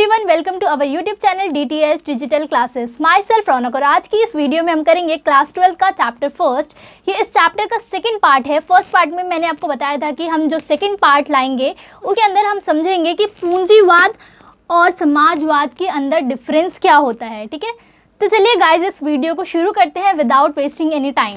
Everyone, welcome to our YouTube channel DTS digital classes. My self Raunak. और आज की इस वीडियो में हम करेंगे क्लास 12 का चैप्टर फर्स्ट। ये इस चैप्टर का सेकंड पार्ट है। फर्स्ट पार्ट में मैंने आपको बताया था कि हम जो सेकंड पार्ट लाएंगे उसके अंदर हम समझेंगे कि पूंजीवाद और समाजवाद के अंदर डिफरेंस क्या होता है। ठीक है, तो चलिए गाइज इस वीडियो को शुरू करते हैं विदाउट वेस्टिंग एनी टाइम।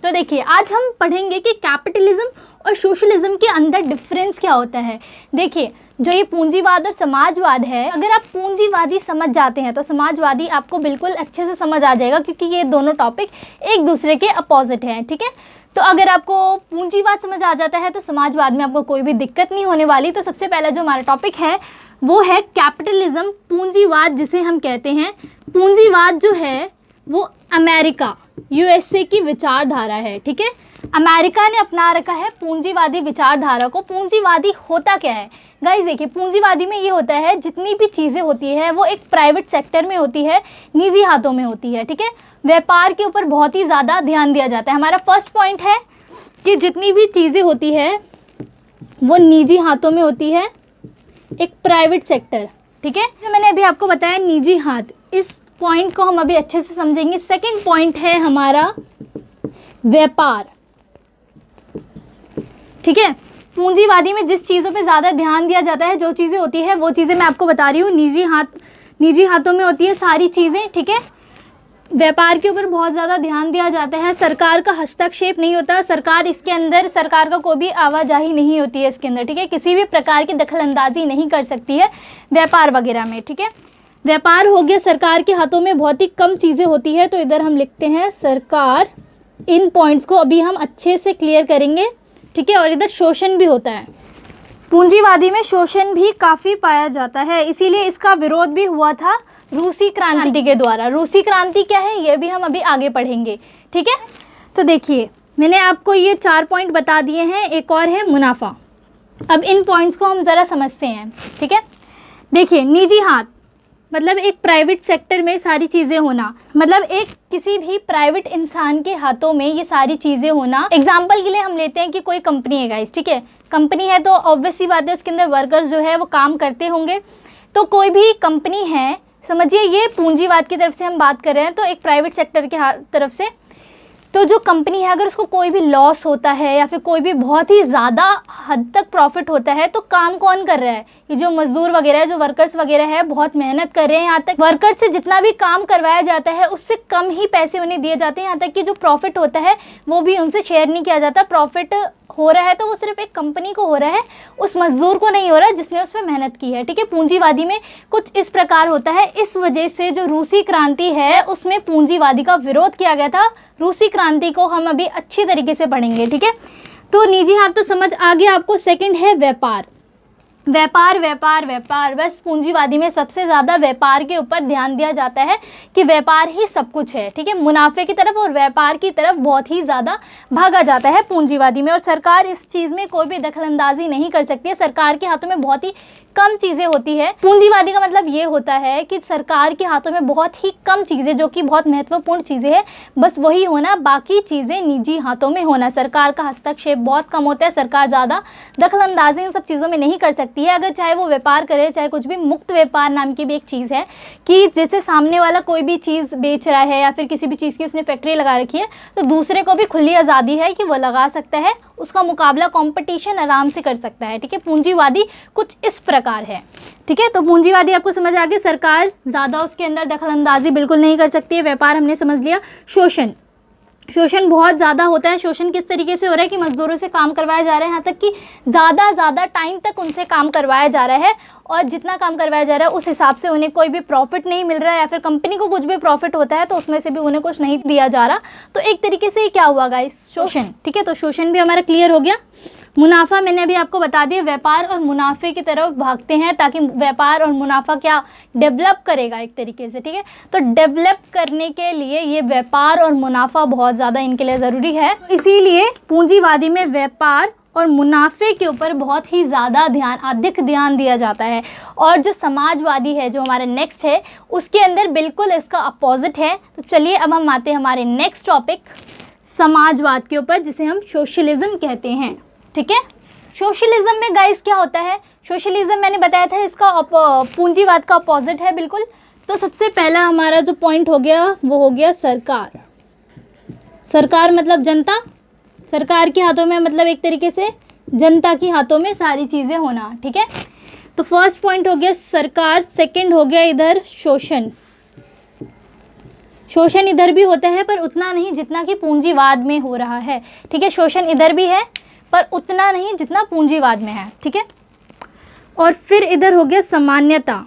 तो देखिए, आज हम पढ़ेंगे कि कैपिटलिज्म और सोशलिज्म के अंदर डिफरेंस क्या होता है। देखिए, जो ये पूंजीवाद और समाजवाद है, अगर आप पूंजीवादी समझ जाते हैं तो समाजवादी आपको बिल्कुल अच्छे से समझ आ जाएगा, क्योंकि ये दोनों टॉपिक एक दूसरे के अपोजिट हैं। ठीक है, तो अगर आपको पूंजीवाद समझ आ जाता है तो समाजवाद में आपको कोई भी दिक्कत नहीं होने वाली। तो सबसे पहला जो हमारा टॉपिक है वो है कैपिटलिज्म, पूंजीवाद जिसे हम कहते हैं। पूंजीवाद जो है वो अमेरिका USA की विचारधारा है। ठीक है, अमेरिका ने अपना रखा है पूंजीवादी विचारधारा को। पूंजीवादी होता क्या है गाइस? देखिए, पूंजीवादी में ये होता है जितनी भी चीज़ें होती है वो एक प्राइवेट सेक्टर में होती है, निजी हाथों में होती है। ठीक है, व्यापार के ऊपर बहुत ही ज़्यादा ध्यान दिया जाता है। हमारा फर्स्ट पॉइंट है कि जितनी भी चीज़ें होती है वो निजी हाथों में होती है, एक प्राइवेट सेक्टर। ठीक है, जो मैंने अभी आपको बताया निजी हाथ, इस पॉइंट को हम अभी अच्छे से समझेंगे। सेकंड पॉइंट है हमारा व्यापार। ठीक है, पूंजीवादी में जिस चीज़ों पे ज़्यादा ध्यान दिया जाता है, जो चीज़ें होती है वो चीज़ें मैं आपको बता रही हूँ, निजी हाथों में होती है सारी चीज़ें। ठीक है, व्यापार के ऊपर बहुत ज़्यादा ध्यान दिया जाता है, सरकार का हस्तक्षेप नहीं होता, सरकार का कोई भी आवाजाही नहीं होती है इसके अंदर। ठीक है, किसी भी प्रकार की दखलंदाजी नहीं कर सकती है व्यापार वगैरह में। ठीक है, व्यापार हो गया, सरकार के हाथों में बहुत ही कम चीज़ें होती है, तो इधर हम लिखते हैं सरकार। इन पॉइंट्स को अभी हम अच्छे से क्लियर करेंगे। ठीक है, और इधर शोषण भी होता है। पूंजीवादी में शोषण भी काफ़ी पाया जाता है, इसीलिए इसका विरोध भी हुआ था रूसी क्रांति के द्वारा। रूसी क्रांति क्या है ये भी हम अभी आगे पढ़ेंगे। ठीक है, तो देखिए, मैंने आपको ये 4 पॉइंट बता दिए हैं, एक और है मुनाफा। अब इन पॉइंट्स को हम ज़रा समझते हैं। ठीक है, देखिए, निजी हाथ मतलब एक प्राइवेट सेक्टर में सारी चीज़ें होना, मतलब एक किसी भी प्राइवेट इंसान के हाथों में ये सारी चीज़ें होना। एग्जाम्पल के लिए हम लेते हैं कि कोई कंपनी है गाइस। ठीक है, कंपनी है तो ऑब्वियस सी बात है उसके अंदर वर्कर्स जो है वो काम करते होंगे। तो कोई भी कंपनी है, समझिए ये पूंजीवाद की तरफ से हम बात कर रहे हैं, तो एक प्राइवेट सेक्टर के तरफ से, तो जो कंपनी है अगर उसको कोई भी लॉस होता है या फिर कोई भी बहुत ही ज़्यादा हद तक प्रॉफिट होता है, तो काम कौन कर रहा है? ये जो मजदूर वगैरह है, जो वर्कर्स वगैरह है, बहुत मेहनत कर रहे हैं। यहाँ तक वर्कर्स से जितना भी काम करवाया जाता है उससे कम ही पैसे उन्हें दिए जाते हैं। यहाँ तक कि जो प्रॉफिट होता है वो भी उनसे शेयर नहीं किया जाता। प्रॉफिट हो रहा है तो वो सिर्फ एक कंपनी को हो रहा है, उस मजदूर को नहीं हो रहा जिसने उस पर मेहनत की है। ठीक है, पूंजीवादी में कुछ इस प्रकार होता है। इस वजह से जो रूसी क्रांति है उसमें पूंजीवादी का विरोध किया गया था। रूसी क्रांति को हम अभी अच्छी तरीके से पढ़ेंगे। ठीक है, तो निजी हाथ तो समझ आ गया आपको। सेकंड है व्यापार। व्यापार व्यापार व्यापार, बस पूंजीवादी में सबसे ज़्यादा व्यापार के ऊपर ध्यान दिया जाता है कि व्यापार ही सब कुछ है। ठीक है, मुनाफे की तरफ और व्यापार की तरफ बहुत ही ज़्यादा भागा जाता है पूंजीवादी में, और सरकार इस चीज़ में कोई भी दखलंदाजी नहीं कर सकती है। सरकार के हाथों में बहुत ही कम चीज़ें होती है। पूंजीवादी का मतलब ये होता है कि सरकार के हाथों में बहुत ही कम चीज़ें, जो कि बहुत महत्वपूर्ण चीज़ें हैं, बस वही होना, बाकी चीज़ें निजी हाथों में होना। सरकार का हस्तक्षेप बहुत कम होता है, सरकार ज़्यादा दखलंदाजी इन सब चीज़ों में नहीं कर सकती है। अगर चाहे वो व्यापार करे, चाहे कुछ भी, मुक्त व्यापार नाम की भी एक चीज़ है कि जैसे सामने वाला कोई भी चीज़ बेच रहा है या फिर किसी भी चीज़ की उसने फैक्ट्री लगा रखी है, तो दूसरे को भी खुली आज़ादी है कि वो लगा सकता है, उसका मुकाबला कंपटीशन आराम से कर सकता है। ठीक है, पूंजीवादी कुछ इस प्रकार है। ठीक है, तो पूंजीवादी आपको समझ आ गया, सरकार ज़्यादा उसके अंदर दखलंदाजी बिल्कुल नहीं कर सकती है। व्यापार हमने समझ लिया। शोषण बहुत ज़्यादा होता है। शोषण किस तरीके से हो रहा है कि मजदूरों से काम करवाया जा रहा है, यहाँ तक कि ज़्यादा टाइम तक उनसे काम करवाया जा रहा है, और जितना काम करवाया जा रहा है उस हिसाब से उन्हें कोई भी प्रॉफिट नहीं मिल रहा है, या फिर कंपनी को कुछ भी प्रॉफिट होता है तो उसमें से भी उन्हें कुछ नहीं दिया जा रहा। तो एक तरीके से ये क्या हुआ गाइस? शोषण। ठीक है, तो शोषण भी हमारा क्लियर हो गया। मुनाफा मैंने अभी आपको बता दिया, व्यापार और मुनाफे की तरफ भागते हैं, ताकि व्यापार और मुनाफा क्या डेवलप करेगा एक तरीके से। ठीक है, तो डेवलप करने के लिए ये व्यापार और मुनाफा बहुत ज़्यादा इनके लिए ज़रूरी है। इसीलिए पूंजीवादी में व्यापार और मुनाफे के ऊपर बहुत ही ज़्यादा अधिक ध्यान दिया जाता है। और जो समाजवादी है, जो हमारा नेक्स्ट है, उसके अंदर बिल्कुल इसका अपोजिट है। तो चलिए अब हम आते हैं हमारे नेक्स्ट टॉपिक समाजवाद के ऊपर, जिसे हम सोशलिज्म कहते हैं। ठीक है, सोशलिज्म में गाइस क्या होता है? सोशलिज्म मैंने बताया था इसका पूंजीवाद का अपोजिट है बिल्कुल। तो सबसे पहला हमारा जो पॉइंट हो गया वो हो गया सरकार। सरकार मतलब जनता, सरकार के हाथों में मतलब एक तरीके से जनता के हाथों में सारी चीज़ें होना, ठीक है। तो फर्स्ट पॉइंट हो गया सरकार। सेकंड हो गया इधर शोषण। शोषण इधर भी होता है पर उतना नहीं जितना कि पूंजीवाद में हो रहा है, ठीक है। शोषण इधर भी है पर उतना नहीं जितना पूंजीवाद में है, ठीक है। और फिर इधर हो गया सामान्यता।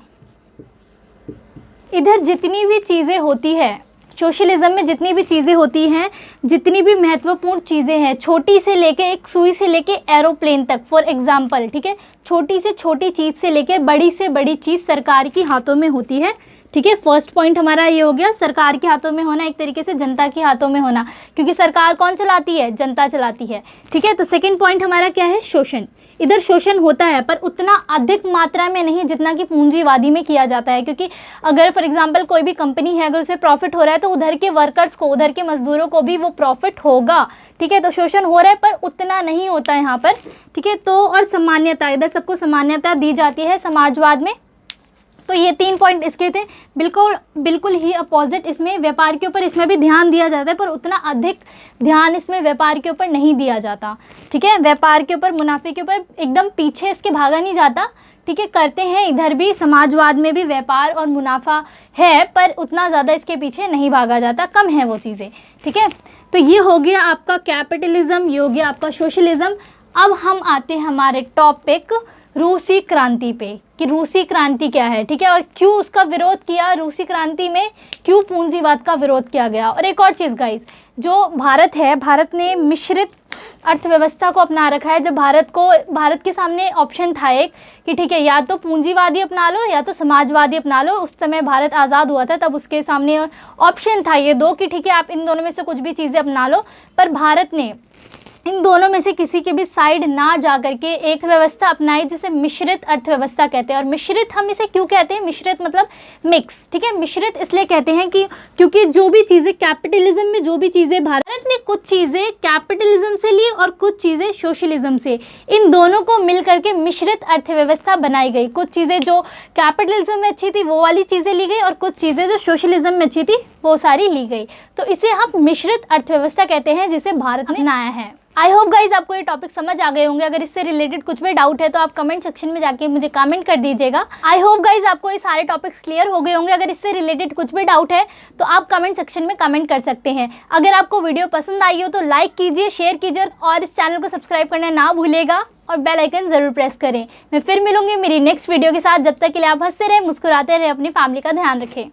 इधर जितनी भी चीज़ें होती है सोशलिज्म में, जितनी भी चीज़ें होती हैं, जितनी भी महत्वपूर्ण चीज़ें हैं, छोटी से लेके एक सुई से लेके एरोप्लेन तक फॉर एग्जांपल, ठीक है, छोटी से छोटी चीज़ से लेके बड़ी से बड़ी चीज़ सरकार के हाथों में होती है, ठीक है। फर्स्ट पॉइंट हमारा ये हो गया सरकार के हाथों में होना, एक तरीके से जनता के हाथों में होना, क्योंकि सरकार कौन चलाती है, जनता चलाती है, ठीक है। तो सेकंड पॉइंट हमारा क्या है, शोषण। इधर शोषण होता है पर उतना अधिक मात्रा में नहीं जितना कि पूंजीवादी में किया जाता है, क्योंकि अगर फॉर एग्जांपल कोई भी कंपनी है, अगर उसे प्रॉफिट हो रहा है तो उधर के वर्कर्स को, उधर के मजदूरों को भी वो प्रॉफिट होगा, ठीक है। तो शोषण हो रहा है पर उतना नहीं होता है यहाँ पर, ठीक है। तो और सामान्यता, इधर सबको सामान्यता दी जाती है समाजवाद में। तो ये 3 पॉइंट इसके थे, बिल्कुल ही अपोजिट इसमें व्यापार के ऊपर इसमें भी ध्यान दिया जाता है पर उतना अधिक ध्यान इसमें व्यापार के ऊपर नहीं दिया जाता, ठीक है। व्यापार के ऊपर, मुनाफे के ऊपर एकदम पीछे इसके भागा नहीं जाता, ठीक है। करते हैं इधर भी, समाजवाद में भी व्यापार और मुनाफा है पर उतना ज़्यादा इसके पीछे नहीं भागा जाता, कम है वो चीज़ें, ठीक है। तो ये हो गया आपका कैपिटलिज्म, ये हो गया आपका सोशलिज्म। अब हम आते हैं हमारे टॉपिक रूसी क्रांति पे कि रूसी क्रांति क्या है, ठीक है, और क्यों उसका विरोध किया, रूसी क्रांति में क्यों पूंजीवाद का विरोध किया गया। और एक और चीज़ गाइस, जो भारत है, भारत ने मिश्रित अर्थव्यवस्था को अपना रखा है। जब भारत के सामने ऑप्शन था एक कि ठीक है या तो पूंजीवादी अपना लो या तो समाजवादी अपना लो, उस समय भारत आज़ाद हुआ था तब उसके सामने ऑप्शन था ये दो कि ठीक है आप इन दोनों में से कुछ भी चीज़ें अपना लो, पर भारत ने इन दोनों में से किसी के भी साइड ना जा करके एक व्यवस्था अपनाई जिसे मिश्रित अर्थव्यवस्था कहते हैं। और मिश्रित हम इसे क्यों कहते हैं, मिश्रित मतलब मिक्स, ठीक है। मिश्रित इसलिए कहते हैं कि क्योंकि जो भी चीज़ें कैपिटलिज्म में, जो भी चीज़ें भारत ने कुछ चीज़ें कैपिटलिज्म से ली और कुछ चीज़ें सोशलिज्म से, इन दोनों को मिल करके मिश्रित अर्थव्यवस्था बनाई गई। कुछ चीज़ें जो कैपिटलिज्म में अच्छी थी वो वाली चीज़ें ली गई और कुछ चीज़ें जो सोशलिज्म में अच्छी थी वो सारी ली गई। तो इसे हम मिश्रित अर्थव्यवस्था कहते हैं जिसे भारत ने अपनाया है। आई होप गाइज आपको ये टॉपिक समझ आ गए होंगे। अगर इससे रिलेटेड कुछ भी डाउट है तो आप कमेंट सेक्शन में जाके मुझे कमेंट कर दीजिएगा। आई होप गाइज आपको ये सारे टॉपिक्स क्लियर हो गए होंगे। अगर इससे रिलेटेड कुछ भी डाउट है तो आप कमेंट सेक्शन में कमेंट कर सकते हैं। अगर आपको वीडियो पसंद आई हो तो लाइक कीजिए, शेयर कीजिए और इस चैनल को सब्सक्राइब करना ना भूलिएगा और बेल आइकन जरूर प्रेस करें। मैं फिर मिलूंगी मेरी नेक्स्ट वीडियो के साथ। जब तक के लिए आप हंसते रहे, मुस्कुराते रहे, अपनी फैमिली का ध्यान रखें।